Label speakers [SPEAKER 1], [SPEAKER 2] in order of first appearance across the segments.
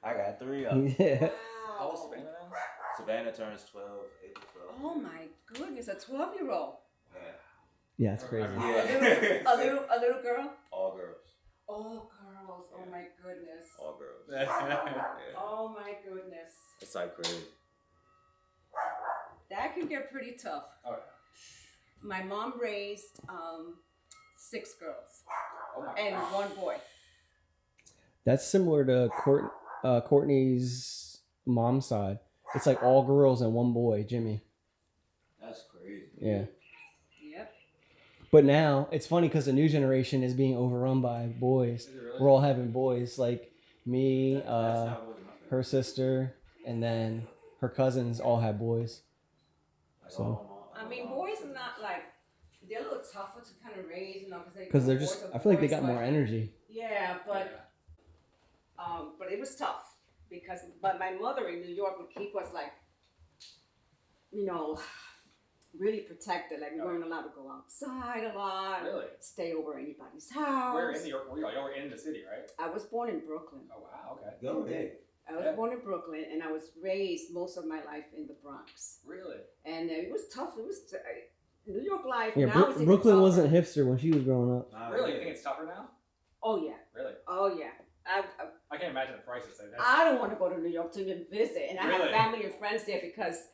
[SPEAKER 1] I got 3 of them.
[SPEAKER 2] Yeah.
[SPEAKER 3] How old is Savannah now?
[SPEAKER 1] Savannah turns 12, April 12.
[SPEAKER 4] Oh my goodness, a 12-year-old.
[SPEAKER 2] Yeah, it's crazy.
[SPEAKER 1] Yeah.
[SPEAKER 4] A little girl?
[SPEAKER 1] All girls.
[SPEAKER 4] All girls. Oh my goodness.
[SPEAKER 1] All girls.
[SPEAKER 3] Yeah.
[SPEAKER 4] Oh my goodness.
[SPEAKER 1] It's like crazy.
[SPEAKER 4] That can get pretty tough.
[SPEAKER 3] Oh,
[SPEAKER 4] My mom raised 6 girls
[SPEAKER 3] oh
[SPEAKER 4] and 1 boy.
[SPEAKER 2] That's similar to Courtney's mom's side. It's like all girls and 1 boy, Jimmy.
[SPEAKER 1] That's crazy.
[SPEAKER 2] Yeah.
[SPEAKER 4] Yep.
[SPEAKER 2] But now it's funny because the new generation is being overrun by boys.
[SPEAKER 3] Is it really?
[SPEAKER 2] We're all having boys, like me,
[SPEAKER 1] That's how it was in my family.
[SPEAKER 2] her sister, and then her cousins all have boys.
[SPEAKER 1] Like,
[SPEAKER 2] So.
[SPEAKER 4] I mean, boys are not like, they're a little tougher to kind of raise, you know,
[SPEAKER 2] Because they're just, I feel like they got more energy.
[SPEAKER 4] Yeah, but it was tough but my mother in New York would keep us like, you know, really protected. Like we weren't allowed to go outside a lot.
[SPEAKER 3] Really?
[SPEAKER 4] Stay over anybody's house.
[SPEAKER 3] Where in New York? Y'all were in the city, right?
[SPEAKER 4] I was born in Brooklyn.
[SPEAKER 3] Oh wow, okay.
[SPEAKER 1] Go ahead.
[SPEAKER 4] I was born in Brooklyn, and I was raised most of my life in the Bronx.
[SPEAKER 3] Really?
[SPEAKER 4] And it was tough. It was New York life.
[SPEAKER 2] Yeah,
[SPEAKER 4] now is even
[SPEAKER 2] Brooklyn
[SPEAKER 4] tougher.
[SPEAKER 2] wasn't hipster when she was growing up.
[SPEAKER 3] Really? You think it's tougher now?
[SPEAKER 4] Oh yeah.
[SPEAKER 3] Really?
[SPEAKER 4] Oh yeah.
[SPEAKER 3] I can't imagine the prices.
[SPEAKER 4] I don't want to go to New York to even visit, and I have
[SPEAKER 3] Really?
[SPEAKER 4] family and friends there because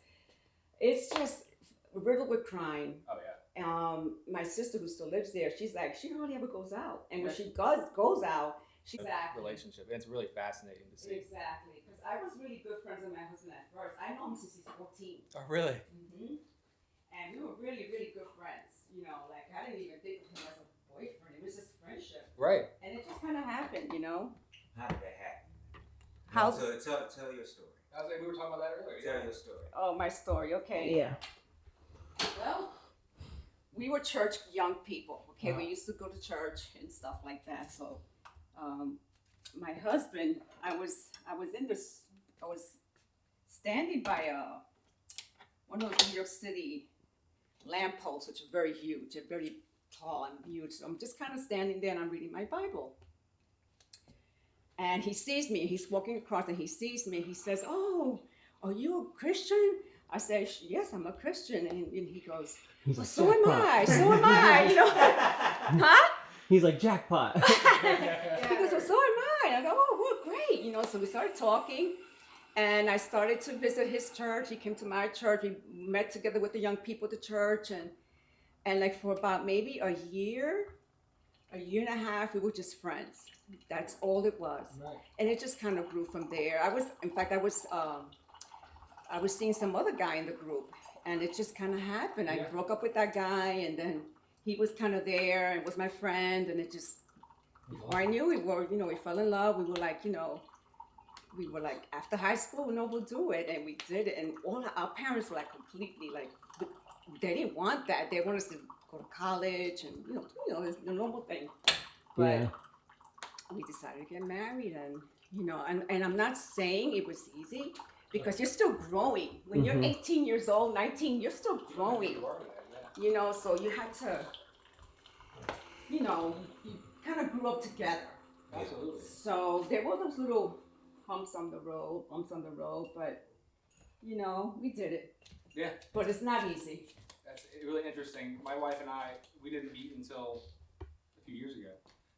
[SPEAKER 4] it's just riddled with crime.
[SPEAKER 3] Oh yeah.
[SPEAKER 4] My sister who still lives there, she's like, she hardly ever goes out, and when she goes out, she's
[SPEAKER 3] Relationship. It's really fascinating to see.
[SPEAKER 4] Exactly, because I was really good friends with my husband at first. I know him since he's 14.
[SPEAKER 3] Oh really?
[SPEAKER 4] And we were really, really good friends. You know, like I didn't even think of him as a boyfriend. It was just friendship.
[SPEAKER 3] Right.
[SPEAKER 4] And it just kind of happened, you know.
[SPEAKER 1] How did that happen?
[SPEAKER 4] How?
[SPEAKER 1] Tell your story.
[SPEAKER 3] We were talking about that earlier.
[SPEAKER 1] Tell your story.
[SPEAKER 4] Oh, my story. Okay.
[SPEAKER 2] Yeah.
[SPEAKER 4] Well, we were church young people. Okay, we used to go to church and stuff like that. So, my husband, I was standing by one of those New York City lampposts, which are very huge and very tall and huge. So I'm just kind of standing there and I'm reading my Bible. And he sees me. He's walking across and he sees me. He says, "Oh, are you a Christian?" I say, "Yes, I'm a Christian." And he goes, "Well, so am I. So am I." You know, huh?
[SPEAKER 2] He's like, jackpot.
[SPEAKER 4] He goes, "Well, so am I." I go, "Oh, well, great." You know, so we started talking, and I started to visit his church. He came to my church. We met together with the young people at the church, and like for about maybe a year and a half, we were just friends. That's all it was.
[SPEAKER 3] Right.
[SPEAKER 4] And it just kind of grew from there. I was seeing some other guy in the group, and it just kind of happened. I broke up with that guy, and then he was kind of there and was my friend, and it just, before I knew we fell in love. We were like after high school, we'll do it, and we did it. And all our parents were like completely like, they didn't want that. They wanted us to go to college and the normal thing. But we decided to get married, and I'm not saying it was easy because you're still growing. When you're 18 years old, 19, you're still growing. So you had to, you kind of grew up together.
[SPEAKER 3] Absolutely.
[SPEAKER 4] So there were those little bumps on the road, but we did it.
[SPEAKER 3] Yeah.
[SPEAKER 4] But it's not easy.
[SPEAKER 3] That's really interesting. My wife and I, we didn't meet until a few years ago.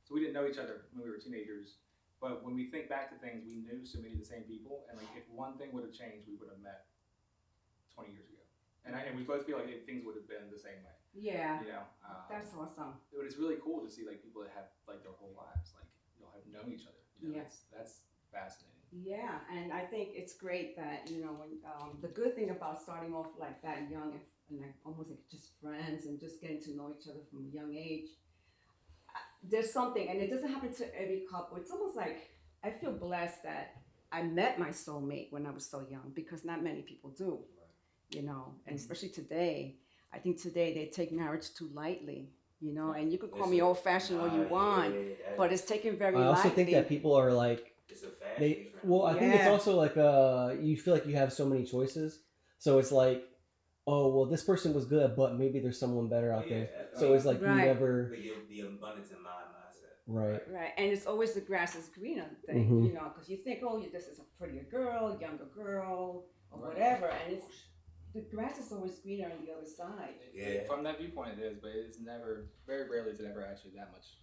[SPEAKER 3] So we didn't know each other when we were teenagers. But when we think back to things, we knew so many of the same people. And like, if one thing would have changed, we would have met 20 years ago. And we both feel like things would have been the same way.
[SPEAKER 4] Yeah. That's awesome.
[SPEAKER 3] But it's really cool to see like people that have like their whole lives, like have known each other.
[SPEAKER 4] Yes.
[SPEAKER 3] That's fascinating.
[SPEAKER 4] Yeah, and I think it's great that when the good thing about starting off like that young and like almost like just friends and just getting to know each other from a young age. There's something, and it doesn't happen to every couple. It's almost like I feel blessed that I met my soulmate when I was so young, because not many people do, and especially today. I think today they take marriage too lightly, and you could call me old-fashioned all you want, but it's taken very lightly.
[SPEAKER 2] I also think that people are like,
[SPEAKER 1] it's a fact.
[SPEAKER 2] I think it's also like you feel like you have so many choices, so it's like, oh well, this person was good, but maybe there's someone better out there. So it's like you never
[SPEAKER 1] the abundance in mind mindset.
[SPEAKER 2] Right.
[SPEAKER 4] Right, and it's always the grass is greener thing,
[SPEAKER 2] Mhm.
[SPEAKER 4] you know, because you think, oh, this is a prettier girl, younger girl, or
[SPEAKER 3] Right.
[SPEAKER 4] whatever, and it's the grass is always greener on the other side.
[SPEAKER 1] Yeah.
[SPEAKER 3] From that viewpoint, it is, but it's never. Very rarely is it ever actually that much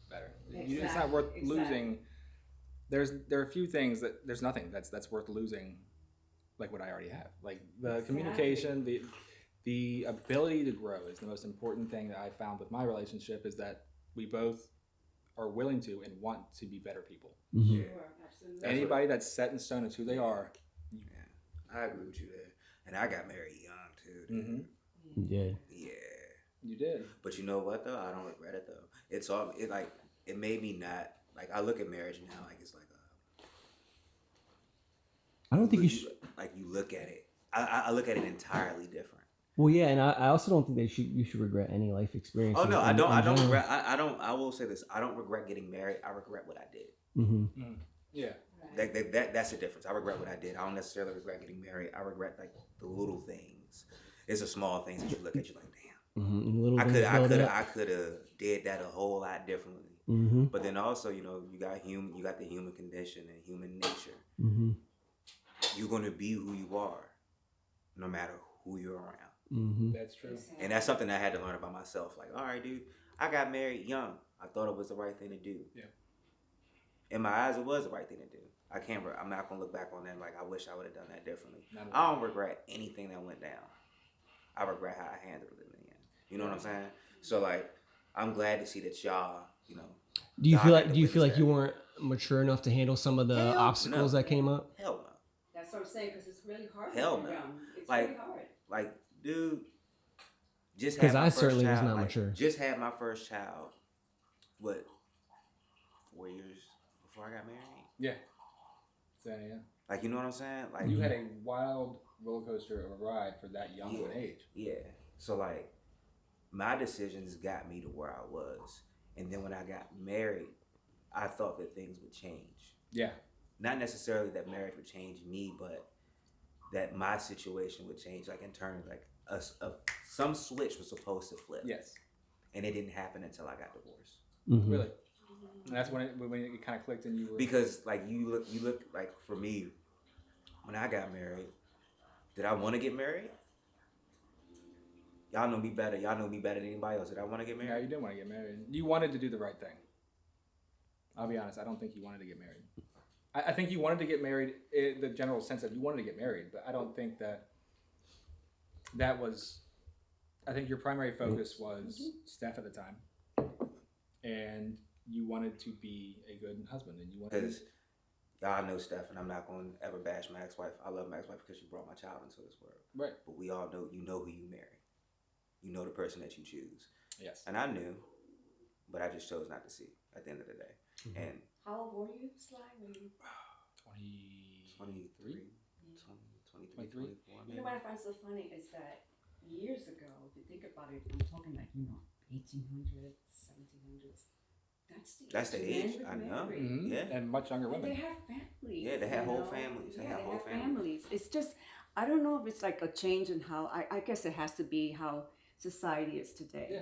[SPEAKER 3] better. It's not
[SPEAKER 4] Exactly,
[SPEAKER 3] worth
[SPEAKER 4] exactly.
[SPEAKER 3] losing. There are a few things that there's nothing that's worth losing, like what I already have. Like the communication, the ability to grow is the most important thing that I found with my relationship. Is that we both are willing to and want to be better people.
[SPEAKER 2] Mhm.
[SPEAKER 1] Yeah.
[SPEAKER 4] Sure, absolutely.
[SPEAKER 1] That's
[SPEAKER 3] Anybody that's set in stone as who they are.
[SPEAKER 1] Yeah, I agree with you there. And I got married young too. Dude.
[SPEAKER 3] Mm-hmm.
[SPEAKER 2] You did.
[SPEAKER 1] Yeah.
[SPEAKER 3] You did.
[SPEAKER 1] But you know what though? I don't regret it though. It's all it made me not like I look at marriage now like it's like
[SPEAKER 2] I don't think you should.
[SPEAKER 1] like you look at it. I look at it entirely different.
[SPEAKER 2] Well, yeah, and I also don't think that you should regret any life experience.
[SPEAKER 1] Oh no, I don't regret. I don't. I will say this. I don't regret getting married. I regret what I did.
[SPEAKER 2] Mm-hmm.
[SPEAKER 3] Yeah.
[SPEAKER 1] That's the difference. I regret what I did. I don't necessarily regret getting married. I regret like the little things. It's the small things that you look at. You're like, damn.
[SPEAKER 2] Mm-hmm.
[SPEAKER 1] I could have did that a whole lot differently.
[SPEAKER 2] Mm-hmm.
[SPEAKER 1] But then also, you know, you got the human condition and human nature.
[SPEAKER 2] Mm-hmm.
[SPEAKER 1] You're gonna be who you are, no matter who you're around.
[SPEAKER 2] Mm-hmm.
[SPEAKER 3] That's true.
[SPEAKER 1] And that's something I had to learn about myself. Like, all right, dude, I got married young. I thought it was the right thing to do.
[SPEAKER 3] Yeah.
[SPEAKER 1] In my eyes, it was the right thing to do. I'm not gonna look back on that like I wish I would have done that differently. I don't regret anything that went down. I regret how I handled it in the end. You know what I'm saying? So like, I'm glad to see that y'all, you know.
[SPEAKER 2] Do you
[SPEAKER 1] God
[SPEAKER 2] feel
[SPEAKER 1] had
[SPEAKER 2] like
[SPEAKER 1] to witness
[SPEAKER 2] you
[SPEAKER 1] that.
[SPEAKER 2] weren't mature enough to handle some of the
[SPEAKER 1] Hell
[SPEAKER 2] obstacles
[SPEAKER 1] no.
[SPEAKER 2] that came up?
[SPEAKER 1] Hell no.
[SPEAKER 4] That's what I'm saying, because it's really hard.
[SPEAKER 1] Hell
[SPEAKER 4] when
[SPEAKER 1] no.
[SPEAKER 4] you're young. It's
[SPEAKER 1] Like-
[SPEAKER 4] really hard.
[SPEAKER 1] Like, dude, just
[SPEAKER 2] 'Cause
[SPEAKER 1] had my
[SPEAKER 2] I
[SPEAKER 1] first
[SPEAKER 2] certainly was
[SPEAKER 1] child,
[SPEAKER 2] not
[SPEAKER 1] like,
[SPEAKER 2] mature.
[SPEAKER 1] Just had my first child. What? 4 years before I got married.
[SPEAKER 3] Yeah. So, yeah.
[SPEAKER 1] Like, you know what I'm saying? Like,
[SPEAKER 3] You had a wild roller coaster of a ride for that young of an age.
[SPEAKER 1] Yeah. So like, my decisions got me to where I was, and then when I got married, I thought that things would change.
[SPEAKER 3] Yeah.
[SPEAKER 1] Not necessarily that marriage would change me, but that my situation would change. Like in terms, like some switch was supposed to flip.
[SPEAKER 3] Yes.
[SPEAKER 1] And it didn't happen until I got divorced.
[SPEAKER 2] Mm-hmm.
[SPEAKER 3] Really. And that's when it kind of clicked and you were.
[SPEAKER 1] Because like you look like for me, when I got married, did I want to get married? Y'all know me better. Y'all know me better than anybody else. Did I want to get
[SPEAKER 3] Yeah,
[SPEAKER 1] married?
[SPEAKER 3] you did want to get married. You wanted to do the right thing. I'll be honest. I don't think you wanted to get married. I think you wanted to get married in the general sense of you wanted to get married, but I don't think that was. I think your primary focus was Steph at the time, and you wanted to be a good husband, and you wanted.
[SPEAKER 1] Because y'all know Steph, and I'm not going to ever bash my ex-wife. I love my ex-wife because she brought my child into this world.
[SPEAKER 3] Right.
[SPEAKER 1] But we all know, you know who you marry. You know the person that you choose.
[SPEAKER 3] Yes.
[SPEAKER 1] And I knew, but I just chose not to see at the end of the day.
[SPEAKER 2] Mm-hmm.
[SPEAKER 1] And
[SPEAKER 4] How old were you, Sly? Were you...
[SPEAKER 3] 23.
[SPEAKER 1] 23, 24.
[SPEAKER 4] You know what I find so funny is that years ago, if you think about it, I'm talking like, 1800s, 1700s. That's the
[SPEAKER 1] age.
[SPEAKER 4] men
[SPEAKER 1] I
[SPEAKER 4] would
[SPEAKER 1] know.
[SPEAKER 4] marry.
[SPEAKER 3] Mm-hmm.
[SPEAKER 1] Yeah.
[SPEAKER 3] And much younger
[SPEAKER 4] And they
[SPEAKER 3] women.
[SPEAKER 4] have families.
[SPEAKER 1] Yeah, they had
[SPEAKER 4] you
[SPEAKER 1] whole
[SPEAKER 4] know?
[SPEAKER 1] families. They
[SPEAKER 4] Yeah,
[SPEAKER 1] had
[SPEAKER 4] they
[SPEAKER 1] whole
[SPEAKER 4] have
[SPEAKER 1] families.
[SPEAKER 4] families. It's just, I don't know if it's like a change in how, I guess it has to be how society is today.
[SPEAKER 3] Yeah.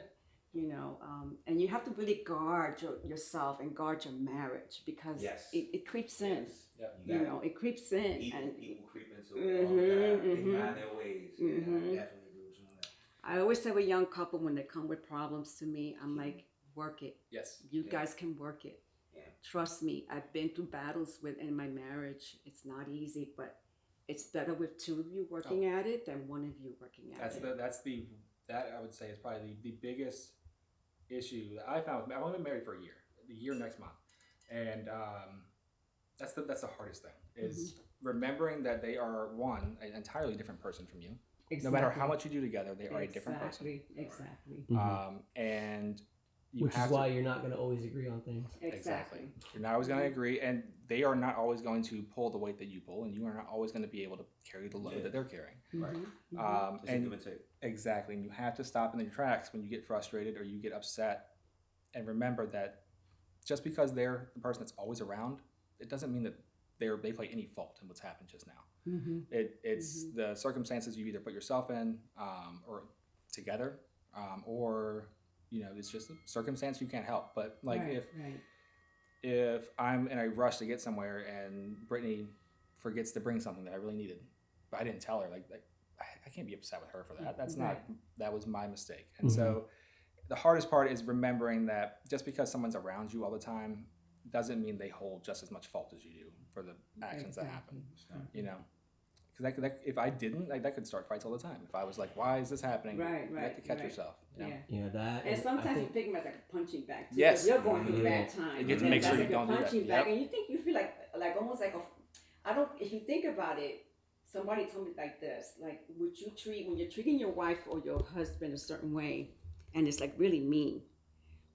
[SPEAKER 4] You know, and you have to really guard yourself and guard your marriage because
[SPEAKER 1] Yes.
[SPEAKER 4] it creeps in.
[SPEAKER 3] Yeah.
[SPEAKER 4] You know, it creeps in. And
[SPEAKER 1] People creep into it all the time. They find their ways. Yeah, I definitely agree with you on that.
[SPEAKER 4] I always tell a young couple when they come with problems to me, I'm like, work it.
[SPEAKER 3] Yes.
[SPEAKER 4] You guys can work it.
[SPEAKER 1] Yeah.
[SPEAKER 4] Trust me, I've been through battles in my marriage. It's not easy, but it's better with two of you working at it than one of you working at it.
[SPEAKER 3] That I would say is probably the biggest issue that I found. I've only been married for a year next month, and that's the hardest thing is remembering that they are an entirely different person from you.
[SPEAKER 4] Exactly.
[SPEAKER 3] No matter how much you do together, they are a different person.
[SPEAKER 4] Exactly.
[SPEAKER 3] And you
[SPEAKER 2] Which is why you're not going to always agree on things.
[SPEAKER 3] Exactly. You're not always going to agree, and they are not always going to pull the weight that you pull, and you are not always going to be able to carry the load that they're carrying.
[SPEAKER 1] Right.
[SPEAKER 4] Mm-hmm.
[SPEAKER 1] It's a give and take.
[SPEAKER 3] Exactly, and you have to stop in your tracks when you get frustrated or you get upset, and remember that just because they're the person that's always around, it doesn't mean that they play any fault in what's happened just now.
[SPEAKER 4] Mm-hmm.
[SPEAKER 3] It's the circumstances you either put yourself in, or together, or it's just a circumstance you can't help. But like
[SPEAKER 4] Right,
[SPEAKER 3] if I'm in a rush to get somewhere and Brittany forgets to bring something that I really needed, but I didn't tell her, like I can't be upset with her for that. That's not, that was my mistake. And so the hardest part is remembering that just because someone's around you all the time doesn't mean they hold just as much fault as you do for the actions that happen. Because if I didn't, that could start fights all the time. If I was like, why is this happening? You have to catch yourself.
[SPEAKER 2] Yeah, that.
[SPEAKER 4] And sometimes you think about it like a punching bag. Too,
[SPEAKER 3] yes.
[SPEAKER 4] You're going through bad times.
[SPEAKER 3] You have to make sure you don't do that.
[SPEAKER 4] Punching bag, and you feel like almost like if you think about it, somebody told me like this, like when you're treating your wife or your husband a certain way, and it's like really mean,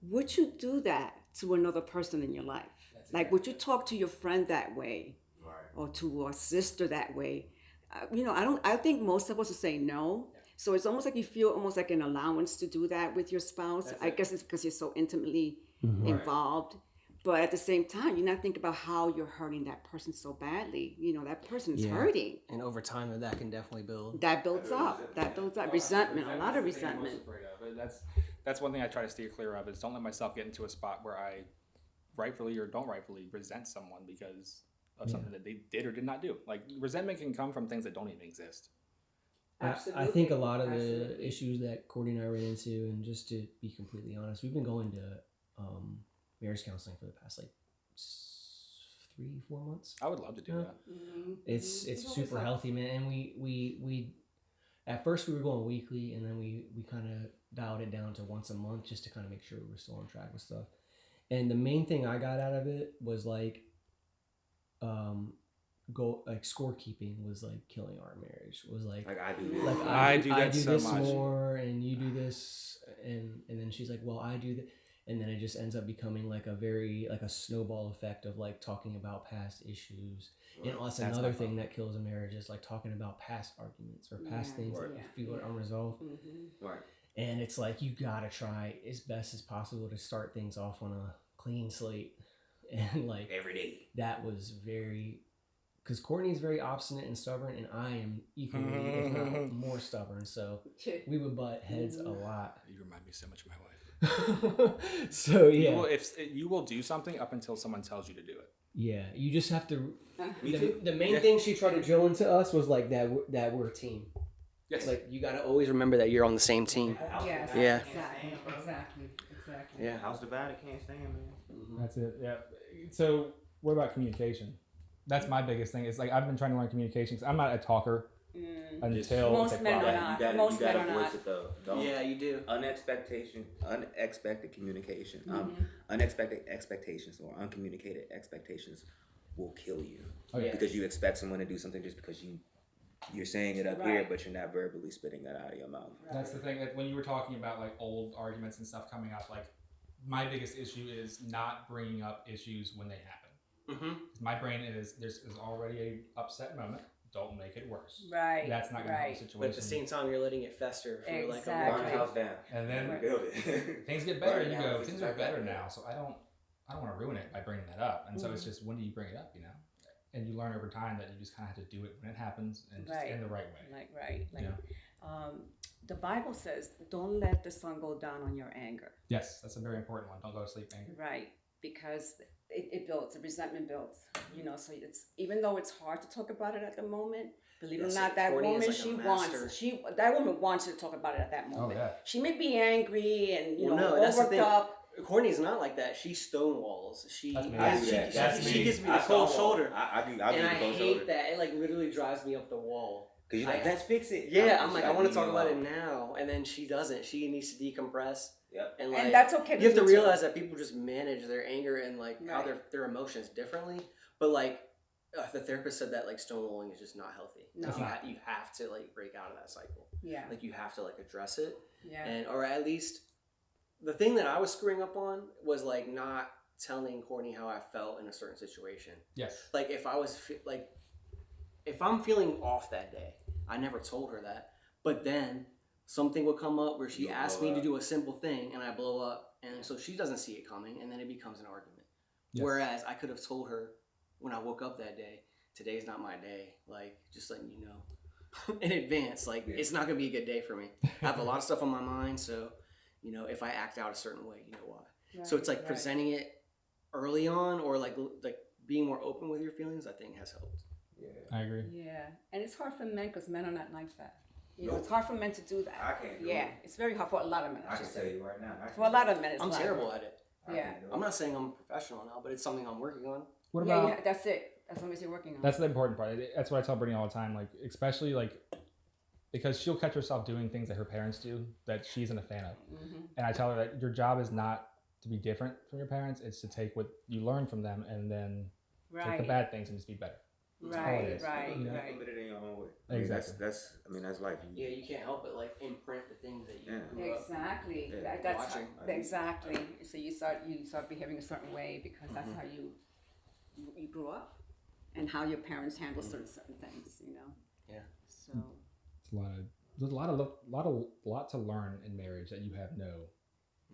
[SPEAKER 4] would you do that to another person in your life? Like, would you talk to your friend that way? Right. Or to a sister that way? I think most of us would say no. So it's almost like you feel almost like an allowance to do that with your spouse. I guess it's because you're so intimately involved. But at the same time, you're not thinking about how you're hurting that person so badly. That person is hurting.
[SPEAKER 2] And over time, that can definitely build.
[SPEAKER 4] That builds up. Resentment, a lot of resentment.
[SPEAKER 3] That's one thing I try to steer clear of, is don't let myself get into a spot where I rightfully or don't rightfully resent someone because of something that they did or did not do. Like, resentment can come from things that don't even exist.
[SPEAKER 4] Absolutely.
[SPEAKER 2] I think a lot of the issues that Courtney and I ran into, and just to be completely honest, we've been going to marriage counseling for the past 3-4 months.
[SPEAKER 3] I would love to do that.
[SPEAKER 4] Mm-hmm.
[SPEAKER 2] It's super healthy, man. And we at first we were going weekly, and then we kind of dialed it down to once a month just to kind of make sure we were still on track with stuff. And the main thing I got out of it was scorekeeping was like killing our marriage. Was like
[SPEAKER 1] I do this.
[SPEAKER 2] Like
[SPEAKER 3] I do that
[SPEAKER 2] I do
[SPEAKER 3] so
[SPEAKER 2] this
[SPEAKER 3] much.
[SPEAKER 2] more, and you do this, and then she's like, well, I do that, and then it just ends up becoming like a snowball effect of like talking about past issues. Right. And that's another thing that kills a marriage is like talking about past arguments or past things that you feel are unresolved.
[SPEAKER 4] Mm-hmm.
[SPEAKER 1] Right.
[SPEAKER 2] And it's like you gotta try as best as possible to start things off on a clean slate, and like
[SPEAKER 1] every day.
[SPEAKER 2] That was very. Because Courtney is very obstinate and stubborn, and I am equally, if not more stubborn. So we would butt heads a lot.
[SPEAKER 3] You remind me so much of my wife.
[SPEAKER 2] So yeah,
[SPEAKER 3] you will do something up until someone tells you to do it.
[SPEAKER 2] Yeah, you just have to. The main thing she tried to drill into us was like that we're a team.
[SPEAKER 3] Yes.
[SPEAKER 2] Like you got to always remember that you're on the same team.
[SPEAKER 4] Yes.
[SPEAKER 2] Yeah.
[SPEAKER 4] Exactly.
[SPEAKER 2] Yeah.
[SPEAKER 1] House divided can't stand, man.
[SPEAKER 3] Mm-hmm. That's it. Yeah. So what about communication? That's my biggest thing. It's like I've been trying to learn communication because I'm not a talker until
[SPEAKER 4] most men are not.
[SPEAKER 1] You gotta voice it though.
[SPEAKER 2] Yeah, you do.
[SPEAKER 1] Unexpected communication. Unexpected expectations or uncommunicated expectations will kill you.
[SPEAKER 3] Oh, yeah.
[SPEAKER 1] Because you expect someone to do something just because you're saying it up here, but you're not verbally spitting that out of your mouth.
[SPEAKER 3] Right. That's the thing. That when you were talking about like old arguments and stuff coming up, like my biggest issue is not bringing up issues when they happen. Mm-hmm. My brain is there's already a upset moment. Don't make it worse.
[SPEAKER 4] Right.
[SPEAKER 3] That's not going to help the situation.
[SPEAKER 2] But at the same time, you're letting it fester for like a
[SPEAKER 1] burn the house down,
[SPEAKER 3] and then
[SPEAKER 1] rebuild it.
[SPEAKER 3] Things get better, and you go, things are better now. So I don't want to ruin it by bringing that up. And so it's just, when do you bring it up? And you learn over time that you just kind of have to do it when it happens and just in the right way.
[SPEAKER 4] The Bible says, "Don't let the sun go down on your anger."
[SPEAKER 3] Yes, that's a very important one. Don't go to sleep angry.
[SPEAKER 4] Right, because it builds, the resentment builds. So it's, even though it's hard to talk about it at the moment, believe it or not, that woman that woman wants you to talk about it at that moment.
[SPEAKER 3] Oh, yeah.
[SPEAKER 4] She may be angry and
[SPEAKER 2] that's
[SPEAKER 4] worked up.
[SPEAKER 2] Courtney's not like that. She stonewalls. She gives me the cold shoulder.
[SPEAKER 1] I
[SPEAKER 2] hate that. It like literally drives me up the wall.
[SPEAKER 1] Cause you're like, let's fix it.
[SPEAKER 2] Yeah, I'm like, I want to talk about it now, and then she doesn't. She needs to decompress.
[SPEAKER 1] Yep.
[SPEAKER 4] And that's okay.
[SPEAKER 2] You have to realize that people just manage their anger and like how their emotions differently. But like the therapist said that like stonewalling is just not healthy.
[SPEAKER 4] No,
[SPEAKER 2] you have to like break out of that cycle.
[SPEAKER 4] Yeah.
[SPEAKER 2] Like you have to like address it.
[SPEAKER 4] Yeah.
[SPEAKER 2] Or at least the thing that I was screwing up on was like not telling Courtney how I felt in a certain situation.
[SPEAKER 3] Yes.
[SPEAKER 2] Like if I'm feeling off that day, I never told her that. But then something would come up where she asked me to do a simple thing and I blow up. And so she doesn't see it coming, and then it becomes an argument. Yes. Whereas I could have told her when I woke up that day, today's not my day. Like, just letting you know in advance. Like, it's not going to be a good day for me. I have a lot of stuff on my mind. So if I act out a certain way, you know why. So it's like presenting it early on, or like being more open with your feelings, I think has helped.
[SPEAKER 1] Yeah,
[SPEAKER 5] I agree.
[SPEAKER 4] Yeah, and it's hard for men because men are not like that. It's hard for men to do that.
[SPEAKER 1] I can't do
[SPEAKER 4] it.
[SPEAKER 1] It's
[SPEAKER 4] very hard for a lot of men.
[SPEAKER 1] I can tell you right now.
[SPEAKER 4] For a lot of men, it's
[SPEAKER 2] I'm
[SPEAKER 4] like,
[SPEAKER 2] terrible at it.
[SPEAKER 4] Yeah.
[SPEAKER 2] I'm not saying I'm professional now, but it's something I'm working on.
[SPEAKER 5] What about?
[SPEAKER 4] Yeah, that's it. That's what you're working on.
[SPEAKER 5] That's the important part. That's what I tell Brittany all the time. Like, especially like, because she'll catch herself doing things that her parents do that she isn't a fan of, and I tell her that your job is not to be different from your parents. It's to take what you learn from them and then take the bad things and just be better.
[SPEAKER 4] Right.
[SPEAKER 1] Put it in your own way.
[SPEAKER 5] Exactly.
[SPEAKER 1] That's life.
[SPEAKER 2] Yeah, you can't help but like imprint the things that you grew up.
[SPEAKER 4] Exactly.
[SPEAKER 1] Yeah.
[SPEAKER 4] That's
[SPEAKER 2] Watching.
[SPEAKER 4] exactly. So you start behaving a certain way because that's how you grew up, and how your parents handle certain things.
[SPEAKER 2] Yeah.
[SPEAKER 4] So
[SPEAKER 5] There's a lot to learn in marriage that you have no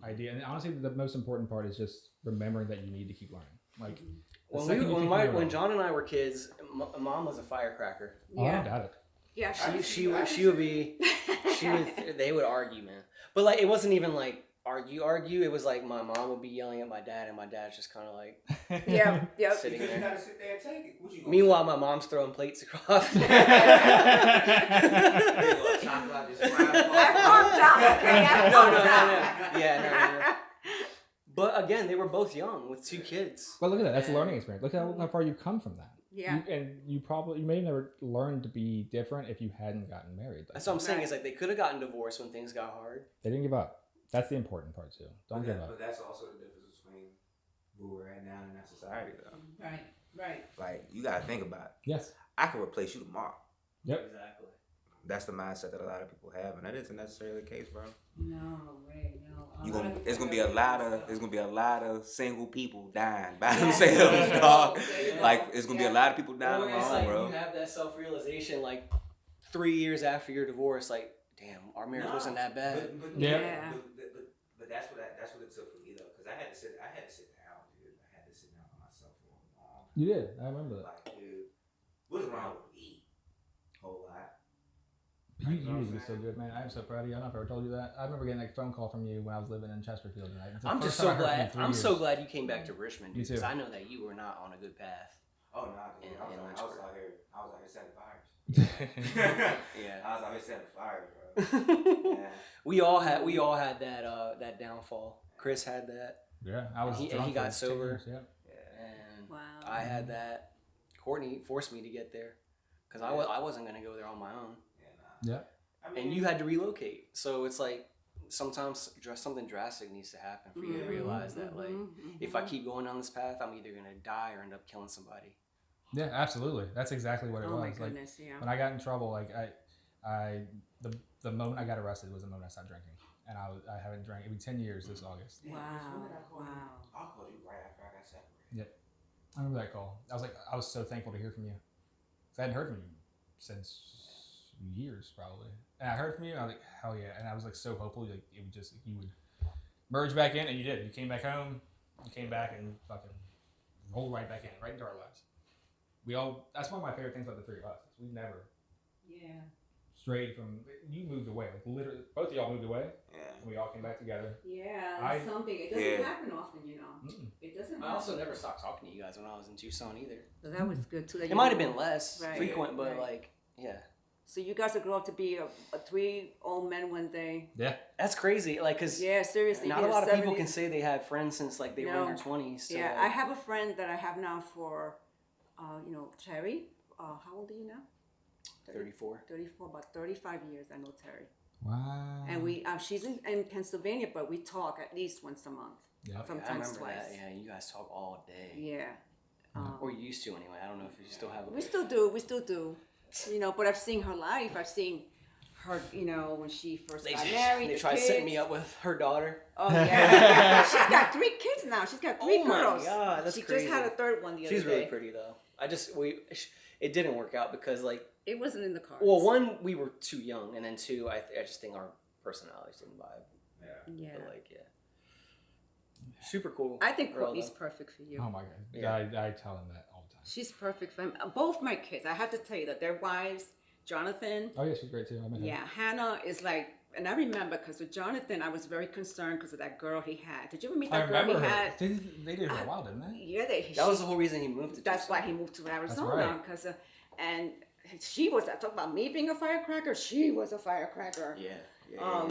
[SPEAKER 5] idea. And honestly, the most important part is just remembering that you need to keep learning. Like,
[SPEAKER 2] when John and I were kids, Mom was a firecracker.
[SPEAKER 5] I don't doubt it.
[SPEAKER 4] Yeah,
[SPEAKER 2] She would be. They would argue, man. But like, it wasn't even like argue. It was like my mom would be yelling at my dad, and my dad's just kind of like sitting
[SPEAKER 1] You
[SPEAKER 2] there.
[SPEAKER 1] gotta sit there and take it. What you gonna
[SPEAKER 2] Meanwhile, my mom's throwing plates across. No. But again, they were both young with 2 kids.
[SPEAKER 5] But look at that. That's a learning experience. Look at how far you've come from that.
[SPEAKER 4] Yeah.
[SPEAKER 5] You may have never learned to be different if you hadn't gotten married.
[SPEAKER 2] That's what I'm saying. Is like they could have gotten divorced when things got hard.
[SPEAKER 5] They didn't give up. That's the important part too. Don't give up.
[SPEAKER 1] But that's also the difference between who we're at now in that society, though.
[SPEAKER 4] Right.
[SPEAKER 1] Like, you gotta think about it.
[SPEAKER 5] Yes.
[SPEAKER 1] I can replace you tomorrow.
[SPEAKER 5] Yep.
[SPEAKER 2] Exactly.
[SPEAKER 1] That's the mindset that a lot of people have, and that isn't necessarily the case, bro.
[SPEAKER 4] No.
[SPEAKER 1] There's gonna be a lot of single people dying by themselves, dog. Like, it's gonna be a lot of people dying on their own, bro.
[SPEAKER 2] You have that self-realization like 3 years after your divorce, like, damn, our marriage wasn't that bad.
[SPEAKER 1] But that's what it took for me, though, because I had to sit down, dude. I had to sit down by myself for a long time.
[SPEAKER 5] You did. I remember that.
[SPEAKER 1] Like, dude, what's wrong with me? Whole lot.
[SPEAKER 5] You used to be so good, man. I'm so proud of you. I don't know if I ever told you that. I remember getting a phone call from you when I was living in Chesterfield.
[SPEAKER 2] I'm just so glad. I'm so glad you came back to Richmond,
[SPEAKER 5] Me too.
[SPEAKER 2] because I know that you were not on a good path.
[SPEAKER 1] Oh, no, dude. I was
[SPEAKER 2] Lynchburg.
[SPEAKER 1] out here setting fires.
[SPEAKER 2] Yeah.
[SPEAKER 1] I was out here setting fires, bro. Yeah.
[SPEAKER 2] We all had that downfall. Chris had that.
[SPEAKER 5] Yeah, I was.
[SPEAKER 2] He
[SPEAKER 5] drunk
[SPEAKER 2] got
[SPEAKER 5] for 10
[SPEAKER 2] sober.
[SPEAKER 5] years, yeah.
[SPEAKER 2] And
[SPEAKER 4] Wow.
[SPEAKER 2] I had that. Courtney forced me to get there because I wasn't gonna go there on my own.
[SPEAKER 5] Yeah.
[SPEAKER 1] I mean,
[SPEAKER 2] And you had to relocate, so it's like sometimes something drastic needs to happen for you to realize that, like, if I keep going down this path, I'm either gonna die or end up killing somebody.
[SPEAKER 5] Yeah, absolutely. That's exactly what it was.
[SPEAKER 4] Oh my
[SPEAKER 5] Like,
[SPEAKER 4] goodness, yeah.
[SPEAKER 5] when I got in trouble, like the moment I got arrested was the moment I stopped drinking, and I haven't drank. It'll be 10 years this August.
[SPEAKER 4] Wow.
[SPEAKER 1] I'll call you right after I got separated.
[SPEAKER 5] Yeah, I remember that call. I was so thankful to hear from you. 'Cause I hadn't heard from you since years probably, and I heard from you, and I was like, hell yeah, and I was like so hopeful, like it would just you would merge back in, and you did. You came back home, you came back and fucking rolled right back in, right into our lives. That's one of my favorite things about the three of us. We never strayed from. You moved away, like literally, both of y'all moved away.
[SPEAKER 1] Yeah.
[SPEAKER 5] And we all came back together.
[SPEAKER 4] Yeah, that's something. It doesn't happen often, you know.
[SPEAKER 5] Mm-mm.
[SPEAKER 4] It doesn't happen.
[SPEAKER 2] I also never stopped talking to you guys when I was in Tucson either.
[SPEAKER 4] So that was good too.
[SPEAKER 2] It might have been less
[SPEAKER 4] Right.
[SPEAKER 2] frequent, but
[SPEAKER 4] Right.
[SPEAKER 2] like, yeah.
[SPEAKER 4] So you guys will grow up to be a 3 old men one day.
[SPEAKER 5] Yeah.
[SPEAKER 2] That's crazy. Like, cause
[SPEAKER 4] Yeah, seriously.
[SPEAKER 2] not
[SPEAKER 4] be
[SPEAKER 2] a lot of
[SPEAKER 4] 70s.
[SPEAKER 2] people can say they had friends since like they were in their 20s. So,
[SPEAKER 4] Yeah,
[SPEAKER 2] like,
[SPEAKER 4] I have a friend that I have now for, Terry. How old are you now?
[SPEAKER 2] 34.
[SPEAKER 4] 34, about 35 years. I know Terry.
[SPEAKER 5] Wow.
[SPEAKER 4] And we, she's in Pennsylvania, but we talk at least once a month.
[SPEAKER 5] Yeah.
[SPEAKER 2] I
[SPEAKER 4] Sometimes
[SPEAKER 2] remember
[SPEAKER 4] twice.
[SPEAKER 2] that. Yeah, you guys talk all day.
[SPEAKER 4] Yeah.
[SPEAKER 2] Or you used to anyway. I don't know if you still have
[SPEAKER 4] We still do. But I've seen her life. I've seen her, when she first got married.
[SPEAKER 2] They
[SPEAKER 4] the
[SPEAKER 2] tried setting
[SPEAKER 4] kids.
[SPEAKER 2] me up with her daughter.
[SPEAKER 4] Oh, yeah. She's got 3 kids now. She's got 3
[SPEAKER 2] Oh my
[SPEAKER 4] girls.
[SPEAKER 2] God, that's
[SPEAKER 4] she
[SPEAKER 2] crazy.
[SPEAKER 4] just had a 3rd one the other day.
[SPEAKER 2] She's really pretty though. It didn't work out because like.
[SPEAKER 4] It wasn't in the cards.
[SPEAKER 2] Well, 1, we were too young, and then 2, I just think our personalities didn't vibe.
[SPEAKER 4] Yeah.
[SPEAKER 2] But like, super cool.
[SPEAKER 4] I think
[SPEAKER 2] girl,
[SPEAKER 4] Courtney's
[SPEAKER 2] though.
[SPEAKER 4] perfect for you.
[SPEAKER 5] Oh my god.
[SPEAKER 2] Yeah.
[SPEAKER 5] I tell him that all the time.
[SPEAKER 4] She's perfect for him. Both my kids, I have to tell you that their wives, Jonathan.
[SPEAKER 5] Oh yeah, she's great too. I met her.
[SPEAKER 4] Yeah, Hannah is like And I remember because with Jonathan, I was very concerned because of that girl he had. Did you ever meet
[SPEAKER 5] I
[SPEAKER 4] that girl he
[SPEAKER 5] remember her.
[SPEAKER 4] had?
[SPEAKER 5] They did it for a while, didn't they?
[SPEAKER 4] Yeah,
[SPEAKER 2] That was the whole reason he moved to
[SPEAKER 4] That's
[SPEAKER 2] Tucson.
[SPEAKER 4] why he moved to Arizona.
[SPEAKER 5] right.
[SPEAKER 4] Because and she was. I talk about me being a firecracker. She was a firecracker.
[SPEAKER 2] Yeah.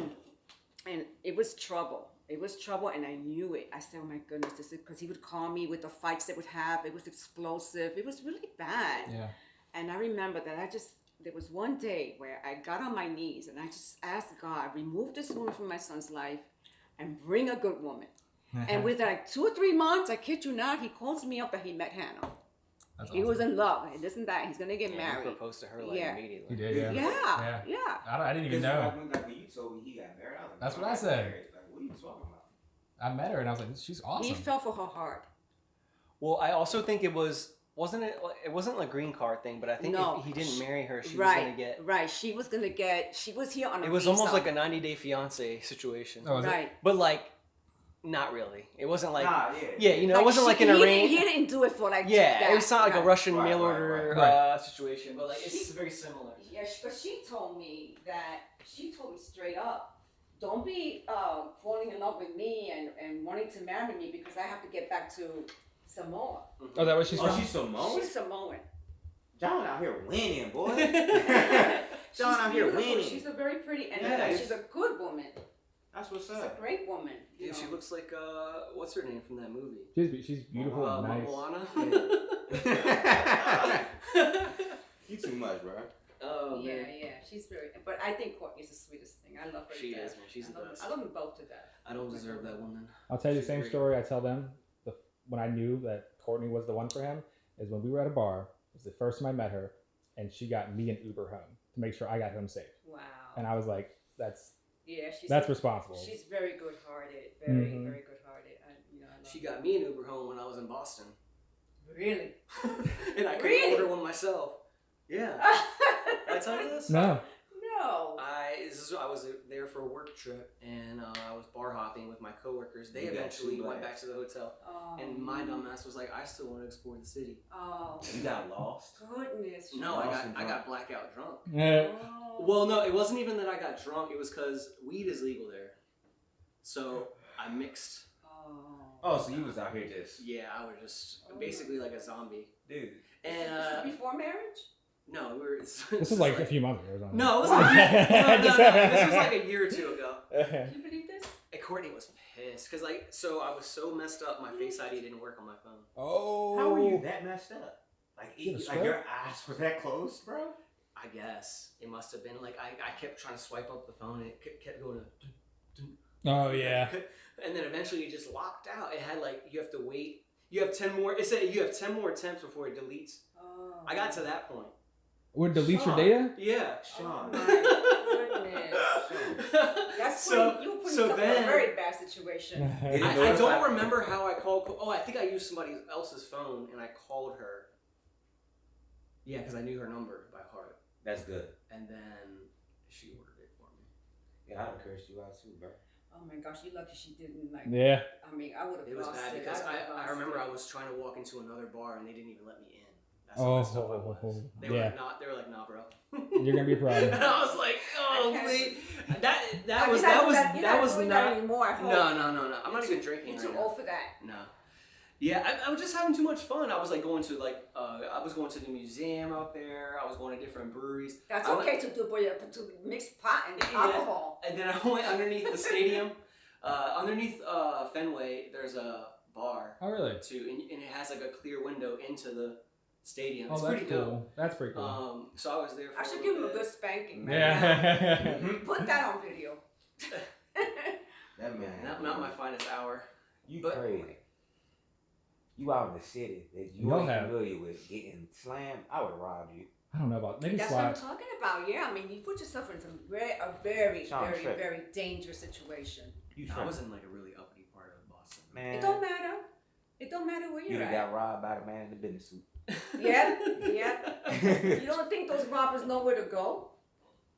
[SPEAKER 4] And it was trouble. It was trouble, and I knew it. I said, "Oh my goodness!" This is because he would call me with the fights they would have. It was explosive. It was really bad.
[SPEAKER 5] Yeah.
[SPEAKER 4] And I remember that there was one day where I got on my knees and I just asked God, remove this woman from my son's life and bring a good woman. And with like 2 or 3 months, I kid you not, he calls me up that he met Hannah.
[SPEAKER 5] That's
[SPEAKER 4] He
[SPEAKER 5] awesome.
[SPEAKER 4] was in love. And this and that. He's going to get married.
[SPEAKER 2] He proposed to her like
[SPEAKER 4] Yeah.
[SPEAKER 2] immediately.
[SPEAKER 5] He did, yeah.
[SPEAKER 4] Yeah.
[SPEAKER 5] I didn't even know.
[SPEAKER 1] Like when you told me he got married, I was like,
[SPEAKER 5] That's what
[SPEAKER 1] "Oh,
[SPEAKER 5] I said."
[SPEAKER 1] married." Like, what are you talking about?
[SPEAKER 5] I met her and I was like, she's awesome.
[SPEAKER 4] He fell for her heart.
[SPEAKER 2] Well, I also think it wasn't a green card thing, but I think
[SPEAKER 4] No.
[SPEAKER 2] if he didn't marry her, she was
[SPEAKER 4] Right.
[SPEAKER 2] gonna get.
[SPEAKER 4] Right. She was here on a
[SPEAKER 2] It was
[SPEAKER 4] visa.
[SPEAKER 2] almost like a 90-day fiance situation.
[SPEAKER 5] Oh, was it?
[SPEAKER 4] Right.
[SPEAKER 2] But like, not really. It wasn't like.
[SPEAKER 1] Nah,
[SPEAKER 2] Yeah, you know, it wasn't like an
[SPEAKER 4] he
[SPEAKER 2] arranged.
[SPEAKER 4] didn't do it for like
[SPEAKER 2] Yeah,
[SPEAKER 4] that.
[SPEAKER 2] it's not like a
[SPEAKER 4] Right.
[SPEAKER 2] Russian
[SPEAKER 1] Right,
[SPEAKER 2] mail
[SPEAKER 1] right,
[SPEAKER 2] order
[SPEAKER 5] right.
[SPEAKER 2] situation, but like it's very similar.
[SPEAKER 4] Yeah, but she told me straight up, don't be falling in love with me and wanting to marry me because I have to get back to Samoa.
[SPEAKER 5] Oh, is that what she's
[SPEAKER 1] Oh,
[SPEAKER 5] from?
[SPEAKER 1] she's Samoan?
[SPEAKER 4] She's Samoan.
[SPEAKER 1] John out here winning, boy.
[SPEAKER 4] She's
[SPEAKER 1] John out here
[SPEAKER 4] beautiful.
[SPEAKER 1] winning.
[SPEAKER 4] She's a very pretty, and
[SPEAKER 1] Yes.
[SPEAKER 4] she's a good woman.
[SPEAKER 1] That's what's
[SPEAKER 4] She's a
[SPEAKER 1] up.
[SPEAKER 4] great woman. you
[SPEAKER 2] Yeah,
[SPEAKER 4] know.
[SPEAKER 2] she looks like what's her name from that movie?
[SPEAKER 5] She's beautiful and nice.
[SPEAKER 2] Moana.
[SPEAKER 1] You too much, bro.
[SPEAKER 2] Oh
[SPEAKER 4] yeah,
[SPEAKER 2] man,
[SPEAKER 4] yeah, she's very. But I think Courtney's the sweetest thing. I love her.
[SPEAKER 2] she
[SPEAKER 4] to
[SPEAKER 2] is,
[SPEAKER 4] death.
[SPEAKER 2] man. She's the best.
[SPEAKER 4] I love them both to death.
[SPEAKER 2] I don't deserve that woman.
[SPEAKER 5] I'll tell you the
[SPEAKER 2] She's
[SPEAKER 5] same
[SPEAKER 2] great.
[SPEAKER 5] story I tell them when I knew that Courtney was the one for him is when we were at a bar. It was the first time I met her, and she got me an Uber home to make sure I got home safe.
[SPEAKER 4] Wow.
[SPEAKER 5] And I was like, that's
[SPEAKER 4] She's
[SPEAKER 5] responsible.
[SPEAKER 4] She's very good-hearted. Very,
[SPEAKER 5] Mhm.
[SPEAKER 4] very good-hearted. I love
[SPEAKER 2] She
[SPEAKER 4] her.
[SPEAKER 2] got me an Uber home when I was in Boston,
[SPEAKER 4] Really.
[SPEAKER 2] and I couldn't
[SPEAKER 4] Really?
[SPEAKER 2] order one myself. Yeah, did I tell you this?
[SPEAKER 5] No.
[SPEAKER 4] No.
[SPEAKER 2] I was there for a work trip, and I was bar hopping with my coworkers. They
[SPEAKER 1] You got
[SPEAKER 2] eventually
[SPEAKER 1] two
[SPEAKER 2] went
[SPEAKER 1] blasts.
[SPEAKER 2] back to the hotel,
[SPEAKER 4] Oh.
[SPEAKER 2] and my dumbass was like, "I still want to explore the city."
[SPEAKER 4] Oh.
[SPEAKER 1] You got lost.
[SPEAKER 4] Goodness.
[SPEAKER 2] No,
[SPEAKER 1] Lost
[SPEAKER 2] I
[SPEAKER 1] and
[SPEAKER 2] got blackout drunk.
[SPEAKER 5] Yeah.
[SPEAKER 4] Oh.
[SPEAKER 2] Well, no, it wasn't even that I got drunk. It was because weed is legal there, so I mixed.
[SPEAKER 1] Oh, so you was out here just,
[SPEAKER 2] Yeah, I was just basically like a zombie.
[SPEAKER 1] dude.
[SPEAKER 2] And
[SPEAKER 4] This is before marriage?
[SPEAKER 2] no, we were.
[SPEAKER 5] This was like a few months ago.
[SPEAKER 2] No, it was like this was like a year or two ago.
[SPEAKER 4] Can you believe this?
[SPEAKER 2] And Courtney was pissed because so I was so messed up. My Face ID didn't work on my phone.
[SPEAKER 5] Oh.
[SPEAKER 1] How were you that messed up? Like,
[SPEAKER 5] You had a
[SPEAKER 1] like your
[SPEAKER 5] stroke?
[SPEAKER 1] eyes were that close, bro?
[SPEAKER 2] I guess it must have been like I kept trying to swipe up the phone and it kept going to.
[SPEAKER 5] Oh yeah.
[SPEAKER 2] And then eventually it just locked out. It had like you have to wait. You have 10 more. It said you have 10 more attempts before it deletes.
[SPEAKER 4] Oh.
[SPEAKER 2] I got to that point.
[SPEAKER 5] Would delete your
[SPEAKER 1] Sean.
[SPEAKER 5] data?
[SPEAKER 2] Yeah.
[SPEAKER 1] Sean.
[SPEAKER 4] Oh, goodness. That's
[SPEAKER 2] So-
[SPEAKER 4] you put
[SPEAKER 2] so
[SPEAKER 4] yourself in a
[SPEAKER 2] then-
[SPEAKER 4] very bad situation.
[SPEAKER 2] I don't remember how I called. Oh, I think I used somebody else's phone and I called her. Yeah, because I knew her number by heart.
[SPEAKER 1] That's good.
[SPEAKER 2] And then she ordered it for me.
[SPEAKER 1] Yeah, I'd have cursed you out too, bro.
[SPEAKER 4] Oh my gosh, you lucky she didn't like.
[SPEAKER 5] Yeah.
[SPEAKER 4] I mean, I would have
[SPEAKER 2] It was
[SPEAKER 4] lost
[SPEAKER 2] bad
[SPEAKER 4] it.
[SPEAKER 2] because
[SPEAKER 4] would've
[SPEAKER 2] I
[SPEAKER 4] lost
[SPEAKER 2] remember
[SPEAKER 4] it.
[SPEAKER 2] I was trying to walk into another bar and they didn't even let me in. That's how messed up I was. They were
[SPEAKER 5] yeah.
[SPEAKER 2] like, nah, bro.
[SPEAKER 5] You're gonna be a problem.
[SPEAKER 2] And I was like, oh,
[SPEAKER 4] I can't-
[SPEAKER 2] please.
[SPEAKER 4] You're
[SPEAKER 2] That
[SPEAKER 4] not
[SPEAKER 2] was
[SPEAKER 4] doing
[SPEAKER 2] not.
[SPEAKER 4] that anymore. I hope.
[SPEAKER 2] No. I'm not even drinking
[SPEAKER 4] You're
[SPEAKER 2] right
[SPEAKER 4] too
[SPEAKER 2] now.
[SPEAKER 4] old for that.
[SPEAKER 2] No. Yeah, I was just having too much fun. I was like going to I was going to the museum out there. I was going to different breweries.
[SPEAKER 4] That's
[SPEAKER 2] I went-
[SPEAKER 4] okay to do, but to mix pot and
[SPEAKER 2] Yeah.
[SPEAKER 4] alcohol.
[SPEAKER 2] And then I went underneath the stadium. Underneath Fenway, there's a bar
[SPEAKER 5] Oh really?
[SPEAKER 2] too, and it has like a clear window into the stadium.
[SPEAKER 5] Oh,
[SPEAKER 2] It's
[SPEAKER 5] that's
[SPEAKER 2] pretty
[SPEAKER 5] cool.
[SPEAKER 2] dope.
[SPEAKER 5] That's pretty cool.
[SPEAKER 2] So I was there for
[SPEAKER 4] I
[SPEAKER 2] a
[SPEAKER 4] should
[SPEAKER 2] little
[SPEAKER 4] give him a
[SPEAKER 2] bit.
[SPEAKER 4] good spanking. Right
[SPEAKER 5] Yeah.
[SPEAKER 4] now. Put that on video.
[SPEAKER 1] That man.
[SPEAKER 2] Not my finest hour.
[SPEAKER 1] You
[SPEAKER 2] but-
[SPEAKER 1] crazy. You out in the city that you
[SPEAKER 5] Y'all
[SPEAKER 1] ain't
[SPEAKER 5] have-
[SPEAKER 1] familiar with getting slammed, I would rob you.
[SPEAKER 5] I don't know about maybe
[SPEAKER 4] That's what I'm
[SPEAKER 5] slap.
[SPEAKER 4] talking about. Yeah, I mean, you put yourself in a very,
[SPEAKER 1] Sean,
[SPEAKER 4] very,
[SPEAKER 1] trip.
[SPEAKER 4] very dangerous situation.
[SPEAKER 1] You
[SPEAKER 2] I
[SPEAKER 1] tripping.
[SPEAKER 2] was in like a really uppity part of Boston.
[SPEAKER 1] Man.
[SPEAKER 4] It don't matter. It don't matter where
[SPEAKER 1] You
[SPEAKER 4] you're
[SPEAKER 1] done
[SPEAKER 4] at.
[SPEAKER 1] got robbed by the man in the business suit.
[SPEAKER 4] Yeah. You don't think those robbers know where to go?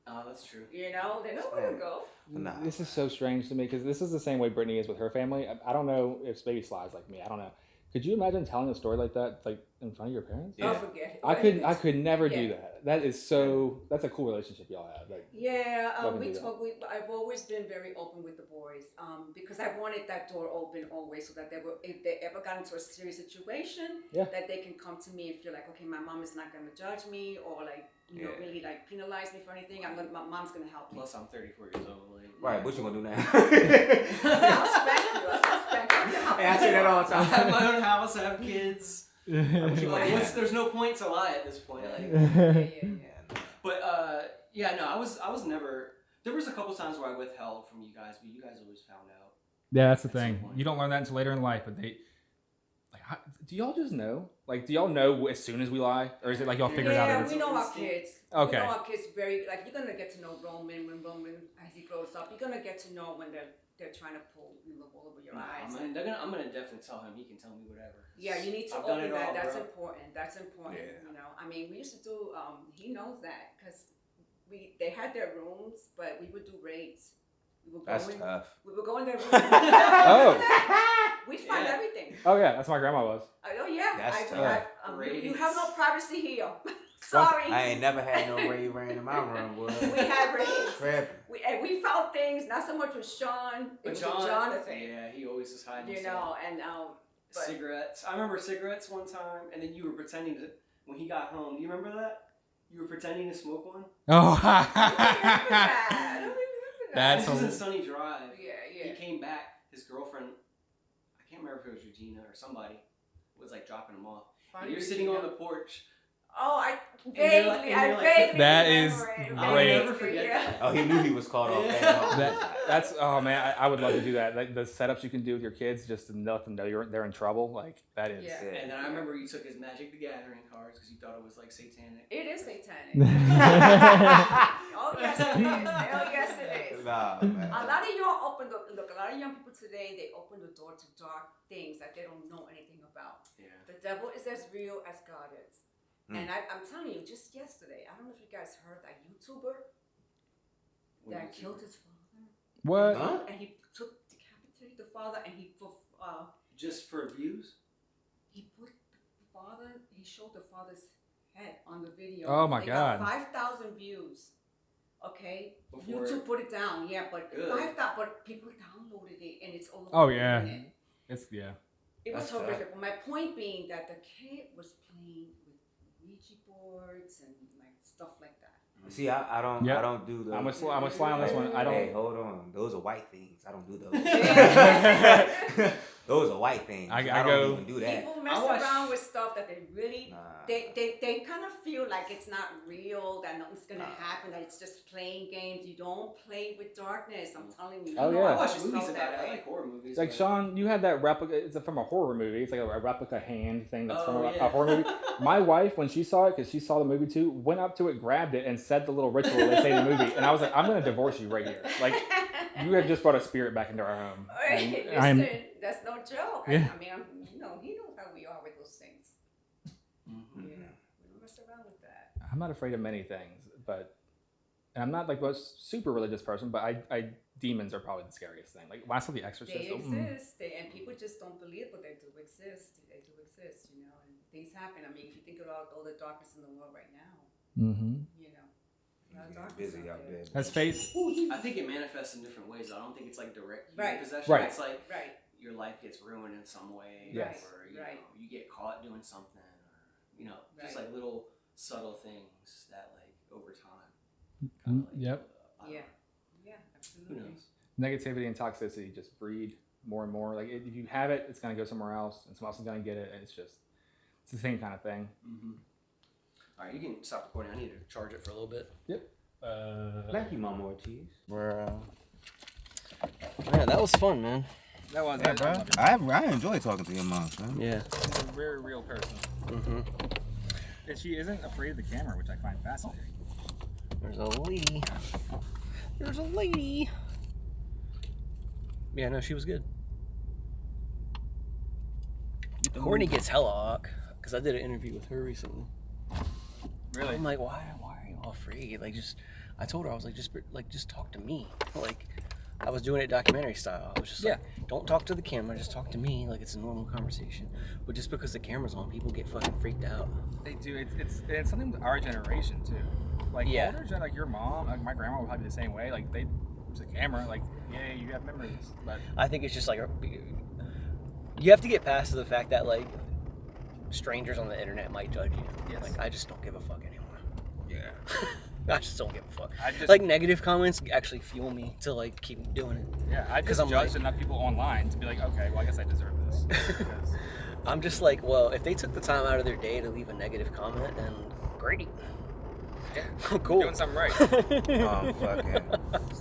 [SPEAKER 2] Oh, that's true.
[SPEAKER 4] You know, they know where to go.
[SPEAKER 1] Nah.
[SPEAKER 5] This is so strange to me because this is the same way Brittany is with her family. I don't know if Baby Sly's like me. I don't know Could you imagine telling a story like that, like in front of your parents?
[SPEAKER 4] Oh, forget it.
[SPEAKER 5] I could never do
[SPEAKER 4] Yeah.
[SPEAKER 5] that. That is so. That's a cool relationship y'all have. Like,
[SPEAKER 4] I've always been very open with the boys, because I wanted that door open always, so that if they ever got into a serious situation, that they can come to me and feel like, okay, my mom is not going to judge me or like, you know, really like penalize me for anything. My mom's going to help me.
[SPEAKER 2] Plus, I'm 34 years old. Like,
[SPEAKER 1] Right, what you gonna do now?
[SPEAKER 4] I'll spank you.
[SPEAKER 1] Hey, I say that all the
[SPEAKER 2] I
[SPEAKER 1] time.
[SPEAKER 2] have my own house. I have kids. There's no point to lie at this point. Like, but I was never. There was a couple times where I withheld from you guys, but you guys always found out.
[SPEAKER 5] yeah, that's the thing. You don't learn that until later in life. But do y'all just know? Like, do y'all know as soon as we lie, or is it like y'all figure it out?
[SPEAKER 4] Yeah, we know our kids.
[SPEAKER 5] Okay.
[SPEAKER 4] We know our kids very like you're gonna get to know Roman as he grows up. You're gonna get to know when they're trying to pull the wool over your eyes.
[SPEAKER 2] I'm gonna definitely tell him. He can tell me whatever.
[SPEAKER 4] Yeah, you need to
[SPEAKER 2] I've done
[SPEAKER 4] open
[SPEAKER 2] it
[SPEAKER 4] that.
[SPEAKER 2] all,
[SPEAKER 4] That's
[SPEAKER 2] bro.
[SPEAKER 4] important. That's important.
[SPEAKER 1] Yeah.
[SPEAKER 4] You know, I mean, we used to do. He knows that because they had their rooms, but we would do raids.
[SPEAKER 1] That's tough.
[SPEAKER 4] We would go in their room.
[SPEAKER 5] Oh.
[SPEAKER 4] We'd find everything.
[SPEAKER 5] Oh yeah, that's my grandma was.
[SPEAKER 4] Oh yeah.
[SPEAKER 1] That's
[SPEAKER 4] I
[SPEAKER 1] tough.
[SPEAKER 4] you have no privacy here. Sorry.
[SPEAKER 1] I ain't never had no raid ran in my room, boy.
[SPEAKER 4] We had raids.
[SPEAKER 1] Tripping.
[SPEAKER 4] We found things. Not so much with Sean. It was with Jonathan.
[SPEAKER 2] Yeah, he always is hiding.
[SPEAKER 4] You
[SPEAKER 2] stuff.
[SPEAKER 4] know, and but
[SPEAKER 2] cigarettes. I remember cigarettes one time, and then you were pretending to when he got home. Do you remember that? You were pretending to smoke one.
[SPEAKER 5] Oh.
[SPEAKER 4] I don't remember that.
[SPEAKER 5] That's
[SPEAKER 2] this was in Sunny Drive.
[SPEAKER 4] Yeah.
[SPEAKER 2] He came back. His girlfriend, I can't remember if it was Regina or somebody, was like dropping him off. And you're sitting on the porch.
[SPEAKER 4] Oh, I
[SPEAKER 2] vaguely
[SPEAKER 5] That is
[SPEAKER 4] remember it.
[SPEAKER 2] I'll
[SPEAKER 5] great.
[SPEAKER 2] never forget that.
[SPEAKER 1] Oh, he knew he was caught off.
[SPEAKER 5] That's oh man, I would love to do that. Like the setups you can do with your kids, just to let them know they're in trouble. Like that is.
[SPEAKER 4] Yeah.
[SPEAKER 2] And then I remember you took his Magic the Gathering cards because you thought it was like satanic.
[SPEAKER 4] It is satanic. Oh yes it is. Hell yes it is.
[SPEAKER 1] Nah, man.
[SPEAKER 4] A lot of y'all a lot of young people today, they open the door to dark things that they don't know anything about.
[SPEAKER 2] Yeah.
[SPEAKER 4] The devil is as real as God is. And I'm telling you, just yesterday, I don't know if you guys heard that YouTuber that killed his father.
[SPEAKER 5] What?
[SPEAKER 1] Huh?
[SPEAKER 4] And he decapitated the father, and he
[SPEAKER 2] just for views.
[SPEAKER 4] He showed the father's head on the video.
[SPEAKER 5] Oh my
[SPEAKER 4] They
[SPEAKER 5] God.
[SPEAKER 4] got 5,000 views. Okay,
[SPEAKER 2] Before
[SPEAKER 4] YouTube put it down. Yeah, but
[SPEAKER 2] Good.
[SPEAKER 4] 5,000. But people downloaded it, and it's all over.
[SPEAKER 5] Oh
[SPEAKER 4] the
[SPEAKER 5] yeah.
[SPEAKER 4] internet.
[SPEAKER 5] It's yeah.
[SPEAKER 4] It was
[SPEAKER 1] That's
[SPEAKER 4] horrific. But my point being that the kid was playing with Ouija boards and like stuff like that.
[SPEAKER 1] See, I don't do those.
[SPEAKER 5] I'm gonna slide on this one. I don't.
[SPEAKER 1] Hey, hold on. Those are white things. I don't do those. Those are white things. I don't even do that.
[SPEAKER 4] People mess around with stuff that they really
[SPEAKER 1] Nah.
[SPEAKER 4] they kind of feel like it's not real, that nothing's gonna happen, that it's just playing games. You don't play with darkness. I'm telling you.
[SPEAKER 5] Oh,
[SPEAKER 4] You know,
[SPEAKER 5] yeah.
[SPEAKER 2] I watch
[SPEAKER 4] just
[SPEAKER 2] movies
[SPEAKER 4] felt
[SPEAKER 2] about it.
[SPEAKER 4] that
[SPEAKER 2] I
[SPEAKER 4] way.
[SPEAKER 2] like horror movies.
[SPEAKER 5] It's like
[SPEAKER 2] but-
[SPEAKER 5] Sean, you had that replica. It's from a horror movie. It's like a replica hand thing that's from
[SPEAKER 2] yeah.
[SPEAKER 5] a horror movie. My wife, when she saw it, because she saw the movie too, went up to it, grabbed it, and said the little ritual they say in the movie. And I was like, I'm gonna divorce you right here. Like, you have just brought a spirit back into our home.
[SPEAKER 4] Hey,
[SPEAKER 5] And
[SPEAKER 4] listen, that's no joke.
[SPEAKER 5] Yeah.
[SPEAKER 4] I mean, he knows how we are with those things.
[SPEAKER 2] Mhm.
[SPEAKER 4] Yeah, we don't mess around with that.
[SPEAKER 5] I'm not afraid of many things, but and I'm not like a super religious person, but I demons are probably the scariest thing. Like when I saw The Exorcist,
[SPEAKER 4] They exist, and people just don't believe, but they do exist. They do exist, you know, and things happen. I mean, if you think about all the darkness in the world right now,
[SPEAKER 5] Mm-hmm.
[SPEAKER 4] you know, a lot of
[SPEAKER 1] Yeah,
[SPEAKER 4] darkness
[SPEAKER 1] busy out there.
[SPEAKER 5] That's faith.
[SPEAKER 2] I think it manifests in different ways. I don't think it's like direct
[SPEAKER 4] Right.
[SPEAKER 2] possession.
[SPEAKER 5] Right.
[SPEAKER 2] It's like
[SPEAKER 4] Right.
[SPEAKER 2] your life gets ruined in some way,
[SPEAKER 5] Yes.
[SPEAKER 2] or
[SPEAKER 4] Right.
[SPEAKER 2] know, you get caught doing something, or just
[SPEAKER 4] Right.
[SPEAKER 2] like little subtle things that like over time.
[SPEAKER 5] Yep.
[SPEAKER 4] Yeah,
[SPEAKER 2] Who
[SPEAKER 4] absolutely.
[SPEAKER 2] knows?
[SPEAKER 5] Negativity and toxicity just breed more and more. Like if you have it, it's gonna go somewhere else, and someone else is gonna get it, and it's the same kind of thing.
[SPEAKER 2] Mm-hmm. All right, you can stop recording. I need to charge it for a little bit.
[SPEAKER 5] Yep.
[SPEAKER 1] Thank you, Mama Ortiz.
[SPEAKER 2] Yeah, that was fun, man.
[SPEAKER 5] That was
[SPEAKER 1] Yeah, bro. I enjoy talking to your mom, man.
[SPEAKER 2] Yeah.
[SPEAKER 5] She's a very real person,
[SPEAKER 2] Mm-hmm.
[SPEAKER 5] and she isn't afraid of the camera, which I find fascinating.
[SPEAKER 2] There's a lady. There's a lady. Yeah, no, she was good. Courtney gets hella awk because I did an interview with her recently.
[SPEAKER 5] Really?
[SPEAKER 2] I'm like, why are you all afraid? Like, I told her I was like, just talk to me. Like, I was doing it documentary style. I was just like, don't talk to the camera, just talk to me like it's a normal conversation. But just because the camera's on, people get fucking freaked out.
[SPEAKER 3] They do. It's something with our generation too. Like older gen, like your mom, like my grandma would probably be the same way. Like it's a camera, like you have memories. But
[SPEAKER 2] I think it's just like you have to get past the fact that like strangers on the internet might judge you.
[SPEAKER 3] Yes.
[SPEAKER 2] Like I just don't give a fuck anymore.
[SPEAKER 1] Yeah.
[SPEAKER 2] I just don't give a fuck.
[SPEAKER 3] I just,
[SPEAKER 2] like negative comments actually fuel me to like keep doing it.
[SPEAKER 3] Yeah, I just judged enough people online to be like, okay, well I guess I deserve this. Because
[SPEAKER 2] I'm just like, well, if they took the time out of their day to leave a negative comment, then great.
[SPEAKER 3] yeah,
[SPEAKER 2] Cool.
[SPEAKER 3] doing something right.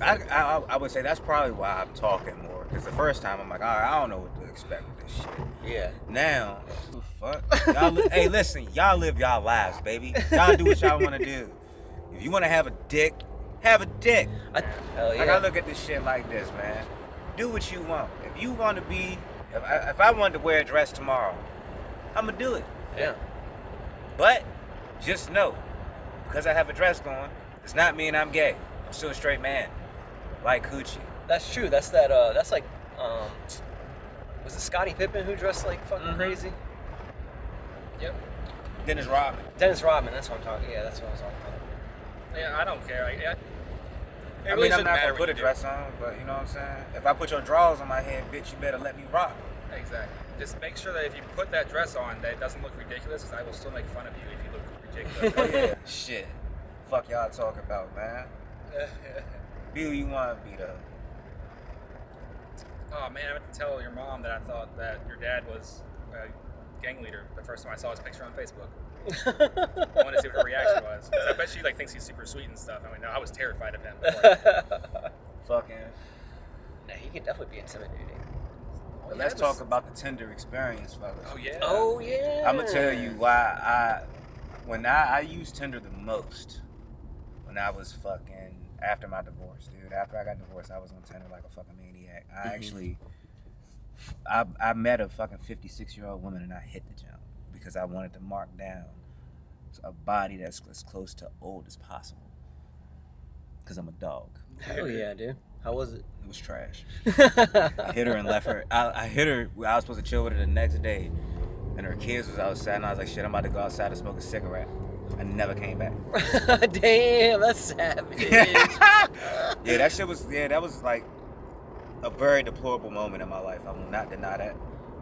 [SPEAKER 1] I would say that's probably why I'm talking more. Because the first time I'm like, all right, I don't know what to expect with this shit.
[SPEAKER 2] Yeah.
[SPEAKER 1] Now, fuck. Hey, listen, y'all live y'all lives, baby. Y'all do what y'all want to do. If you want to have a dick, have a dick. Like I look at this shit like this, man. Do what you want. If you want to be, if I wanted to wear a dress tomorrow, I'm gonna do it.
[SPEAKER 2] Yeah.
[SPEAKER 1] But just know, because I have a dress going, does not mean I'm gay. I'm still a straight man, like coochie.
[SPEAKER 2] That's true. That's that. That's like, was it Scottie Pippen who dressed like fucking crazy?
[SPEAKER 3] Yep.
[SPEAKER 1] Dennis Rodman.
[SPEAKER 2] Dennis Rodman. That's what I'm talking. Yeah, that's what I was talking about.
[SPEAKER 3] Yeah, I don't care.
[SPEAKER 1] I mean, I'm not gonna put a dress on, but you know what I'm saying? If I put your drawers on my head, bitch, you better let me rock.
[SPEAKER 3] Exactly. Just make sure that if you put that dress on, that it doesn't look ridiculous, because I will still make fun of you if you look ridiculous.
[SPEAKER 1] Oh yeah. Shit. Fuck y'all talking about, man. Be who you want to be, though.
[SPEAKER 3] Oh man, I meant to tell your mom that I thought that your dad was a gang leader the first time I saw his picture on Facebook. I wanted to see what her reaction was. 'Cause I bet she like thinks he's super sweet and stuff. I mean, no, I was terrified of him.
[SPEAKER 1] Fucking.
[SPEAKER 2] Yeah, he can definitely be intimidating.
[SPEAKER 1] But let's talk about the Tinder experience, fellas.
[SPEAKER 3] Oh yeah.
[SPEAKER 2] Oh yeah.
[SPEAKER 1] I'm gonna tell you why I used Tinder the most when I was fucking after my divorce, dude. After I got divorced, I was on Tinder like a fucking maniac. I met a fucking 56-year-old woman and I hit the jump because I wanted to mark down a body that's as close to old as possible. Because I'm a dog.
[SPEAKER 2] Hell yeah, dude. How was it?
[SPEAKER 1] It was trash. I hit her and left her. I hit her. I was supposed to chill with her the next day, and her kids was outside, and I was like, shit, I'm about to go outside to smoke a cigarette. I never came back.
[SPEAKER 2] Damn, that's savage.
[SPEAKER 1] Yeah, that shit was, that was like a very deplorable moment in my life. I will not deny that.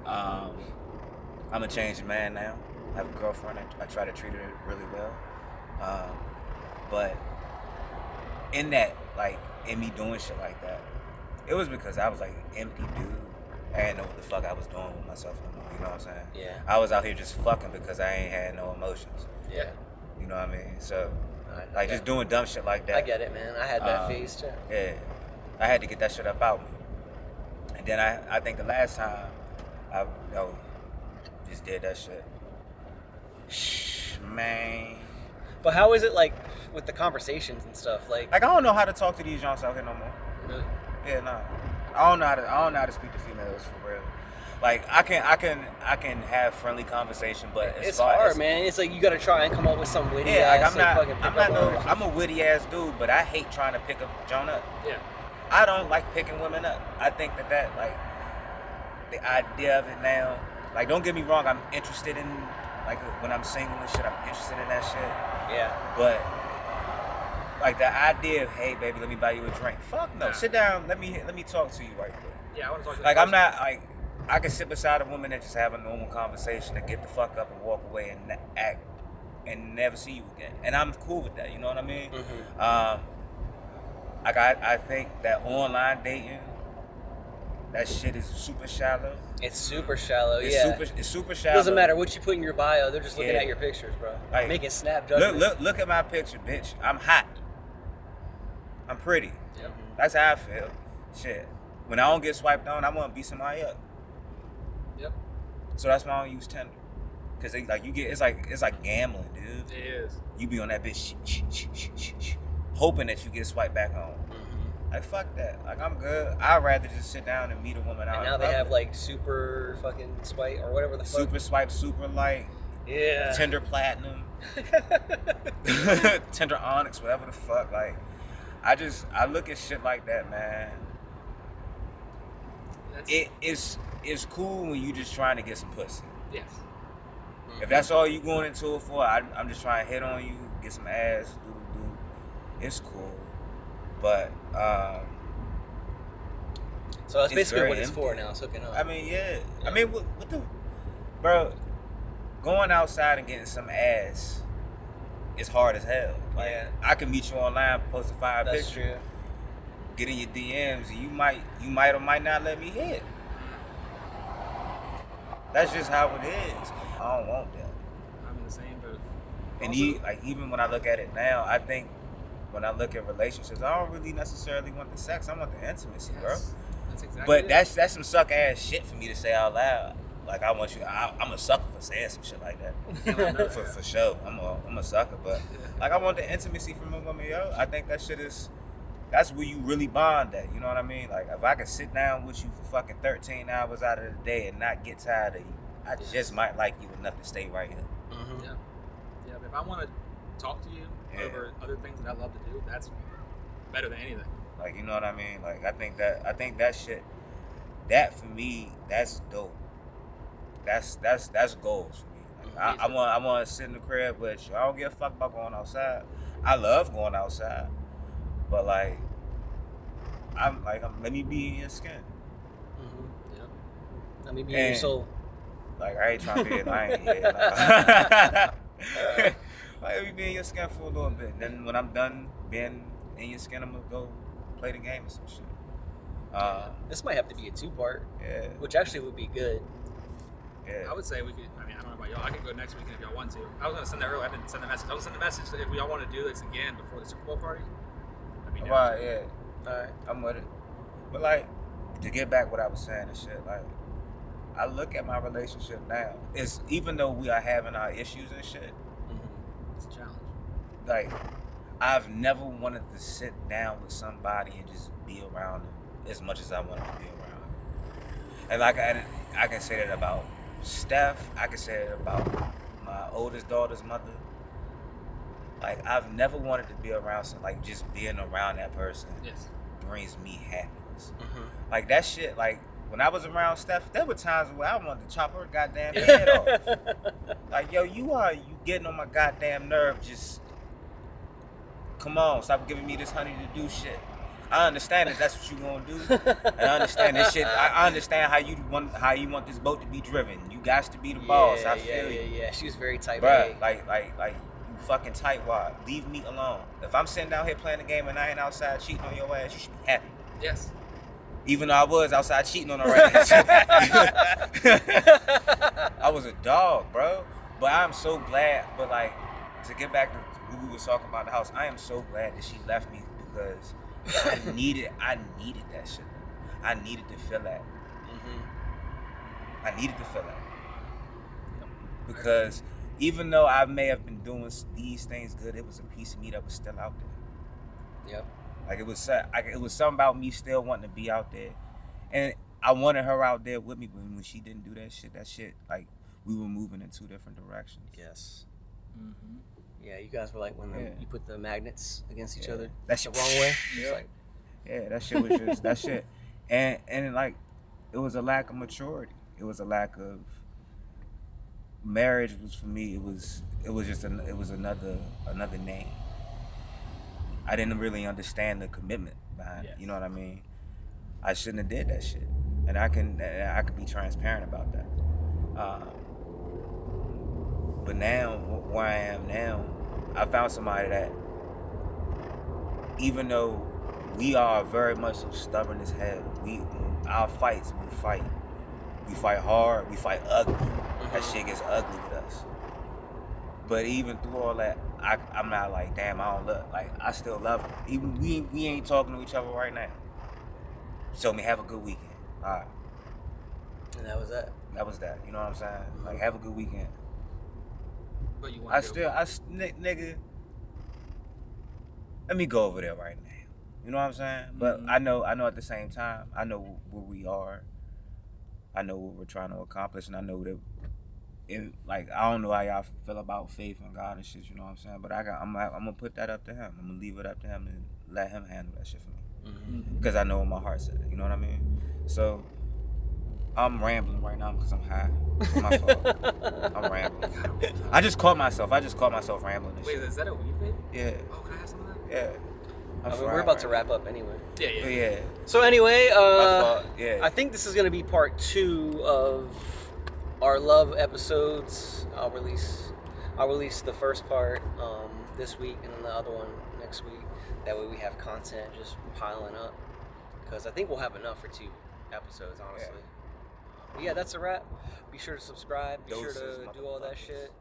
[SPEAKER 1] I'm a changed man now. I have a girlfriend. I try to treat her really well. But in that, like, in me doing shit like that, it was because I was like an empty dude. I didn't know what the fuck I was doing with myself no more, you know what I'm saying?
[SPEAKER 2] Yeah.
[SPEAKER 1] I was out here just fucking because I ain't had no emotions.
[SPEAKER 2] Yeah.
[SPEAKER 1] You know what I mean? So, like, just doing dumb shit like that.
[SPEAKER 2] I get it, man. I had that phase too.
[SPEAKER 1] Yeah. I had to get that shit up out me. And then I think the last time I just did that shit. Man.
[SPEAKER 2] But how is it like with the conversations and stuff? Like
[SPEAKER 1] I don't know how to talk to these junks out here no more.
[SPEAKER 3] Really?
[SPEAKER 1] Yeah, no. I don't know how to speak to females for real. Like I can have friendly conversation, but
[SPEAKER 2] it's hard, man. It's like you gotta try and come up with some witty ass.
[SPEAKER 1] I'm a witty ass dude, but I hate trying to pick up Joan up.
[SPEAKER 3] Yeah.
[SPEAKER 1] I don't like picking women up. I think that like the idea of it now. Like, don't get me wrong, I'm interested in, like, when I'm single and shit, I'm interested in that shit.
[SPEAKER 2] Yeah.
[SPEAKER 1] But like the idea of, hey baby, let me buy you a drink. Fuck no. Sit down, let me talk to you right quick.
[SPEAKER 3] Yeah, I want to talk to you.
[SPEAKER 1] Like, I'm not like, I can sit beside a woman and just have a normal conversation and get the fuck up and walk away and act and never see you again. And I'm cool with that, you know what I mean?
[SPEAKER 2] Mm-hmm.
[SPEAKER 1] Like I think that online dating, that shit is super shallow.
[SPEAKER 2] It's super shallow,
[SPEAKER 1] It's super shallow.
[SPEAKER 2] It doesn't matter what you put in your bio, they're just looking at your pictures, bro.
[SPEAKER 1] Like,
[SPEAKER 2] making snap judgments.
[SPEAKER 1] Look at my picture, bitch. I'm hot. I'm pretty.
[SPEAKER 3] Yep.
[SPEAKER 1] That's how I feel. Shit. When I don't get swiped on, I want to beat somebody up.
[SPEAKER 3] Yep.
[SPEAKER 1] So that's why I don't use Tinder. Cause it's like gambling, dude.
[SPEAKER 3] It is.
[SPEAKER 1] You be on that bitch, hoping that you get swiped back on. Like, fuck that. Like, I'm good. I'd rather just sit down and meet a woman out.
[SPEAKER 2] And now they have like super fucking swipe or whatever the fuck.
[SPEAKER 1] Super swipe, super light.
[SPEAKER 2] Yeah.
[SPEAKER 1] Tinder platinum. Tinder onyx, whatever the fuck. Like, I look at shit like that, man. it's cool when you just trying to get some pussy.
[SPEAKER 3] Yes.
[SPEAKER 1] If that's all you going into it for, I'm just trying to hit on you, get some ass, do. It's cool, but
[SPEAKER 2] so that's basically what it's
[SPEAKER 1] empty.
[SPEAKER 2] for now. It's hooking up.
[SPEAKER 1] I mean, yeah. I mean, what the, bro? Going outside and getting some ass is hard as hell. Like, I can meet you online, post a fire picture.
[SPEAKER 2] That's true.
[SPEAKER 1] Get in your DMs, and you might or might not let me hit. That's just how it is. I don't want that.
[SPEAKER 3] I'm in the same boat.
[SPEAKER 1] And even when I look at it now, I think when I look at relationships, I don't really necessarily want the sex. I want the intimacy, bro.
[SPEAKER 3] That's exactly
[SPEAKER 1] But that's some suck ass shit for me to say out loud. Like, I want you. I'm a sucker for saying some shit like that. for sure. I'm a sucker, but like, I want the intimacy from a woman, yo. I think that shit is. That's where you really bond at. You know what I mean? Like, if I could sit down with you for fucking 13 hours out of the day and not get tired of you, I just might like you enough to stay right here.
[SPEAKER 2] Mm-hmm.
[SPEAKER 3] Yeah. But if I want to talk to you over other things that I love to do, that's better than anything.
[SPEAKER 1] Like, you know what I mean? Like, I think that shit, that for me, that's dope. That's goals for me. Like, I want to sit in the crib with you. I don't give a fuck about going outside. I love going outside, but like, let me be in your skin.
[SPEAKER 2] Mm-hmm. Yeah. Let me be in your soul.
[SPEAKER 1] Like, I ain't trying to be. I ain't. Like, let me be in your skin for a little bit. Then when I'm done being in your skin, I'm gonna go play the game or some shit.
[SPEAKER 2] This might have to be a 2-part.
[SPEAKER 1] Yeah.
[SPEAKER 2] Which actually would be good.
[SPEAKER 1] Yeah.
[SPEAKER 3] I would say we could. I mean, I don't know about y'all. I could go next weekend if y'all want to. I was gonna send that earlier. I didn't send the message. I was gonna send the message that if y'all want to do this again before the Super Bowl party. I'd be down.
[SPEAKER 1] Right. Yeah.
[SPEAKER 2] All right.
[SPEAKER 1] I'm with it. But like, to get back what I was saying and shit, like, I look at my relationship now. It's even though we are having our issues and shit.
[SPEAKER 3] It's a challenge.
[SPEAKER 1] Like, I've never wanted to sit down with somebody and just be around them as much as I want to be around them. And like, I can say that about Steph. I can say that about my oldest daughter's mother. Like, I've never wanted to be around like, just being around that person brings me happiness.
[SPEAKER 2] Mm-hmm.
[SPEAKER 1] Like, that shit, like, when I was around Steph, there were times where I wanted to chop her goddamn head off. Like, yo, you getting on my goddamn nerve. Just, come on, stop giving me this honey to do shit. I understand that that's what you gonna do. And I understand this shit. I understand how you want this boat to be driven. You guys to be the boss. I feel you.
[SPEAKER 2] Yeah. She was very tight.
[SPEAKER 1] Bruh, like you fucking tightwad. Leave me alone. If I'm sitting down here playing the game and I ain't outside cheating on your ass, you should be happy.
[SPEAKER 3] Yes.
[SPEAKER 1] Even though I was outside cheating on her ass. I was a dog, bro. But I'm so glad. But like, to get back to what we was talking about the house, I am so glad that she left me because I needed that shit. I needed to feel that.
[SPEAKER 2] Mm-hmm.
[SPEAKER 1] I needed to feel that. Because even though I may have been doing these things good, it was a piece of me that was still out there.
[SPEAKER 2] Yep.
[SPEAKER 1] Like, it was something about me still wanting to be out there. And I wanted her out there with me, but when she didn't do that shit, like, we were moving in two different directions.
[SPEAKER 2] Yes.
[SPEAKER 3] Mm-hmm.
[SPEAKER 2] Yeah, you guys were like when you put the magnets against each other.
[SPEAKER 1] That's
[SPEAKER 2] the wrong way.
[SPEAKER 1] Yeah. Like, yeah, that shit was just that shit. And like, it was a lack of maturity. It was a lack of marriage. Was for me. It was another name. I didn't really understand the commitment behind it. You know what I mean? I shouldn't have did that shit, and I can be transparent about that. But now, where I am now, I found somebody that, even though we are very much so stubborn as hell, our fights, we fight hard, we fight ugly. That shit gets ugly with us. But even through all that, I'm not like, damn, I don't look like, I still love her. Even we ain't talking to each other right now. So me have a good weekend. All right.
[SPEAKER 2] And that was that.
[SPEAKER 1] That was that. You know what I'm saying? Like, have a good weekend.
[SPEAKER 3] But you want
[SPEAKER 1] nigga, let me go over there right now. You know what I'm saying? But I know at the same time, I know where we are. I know what we're trying to accomplish, and I know that, I don't know how y'all feel about faith and God and shit, you know what I'm saying? But I'm gonna put that up to him. I'm gonna leave it up to him and let him handle that shit for me. Because I know in my heart's at it, you know what I mean? So, I'm rambling right now because I'm high. It's my fault. I'm rambling. I just caught myself rambling. And
[SPEAKER 3] Wait,
[SPEAKER 1] shit.
[SPEAKER 3] is that a weed vape?
[SPEAKER 1] Yeah.
[SPEAKER 3] Oh, can I have some of that?
[SPEAKER 1] Yeah.
[SPEAKER 2] We're about to wrap up anyway.
[SPEAKER 1] Yeah.
[SPEAKER 2] So anyway,
[SPEAKER 1] yeah.
[SPEAKER 2] I think this is gonna be part 2 of our love episodes. I'll release the first part this week, and then the other one next week. That way we have content just piling up. Because I think we'll have enough for 2 episodes, honestly. But yeah, that's a wrap. Be sure to subscribe. Be sure to do all that shit.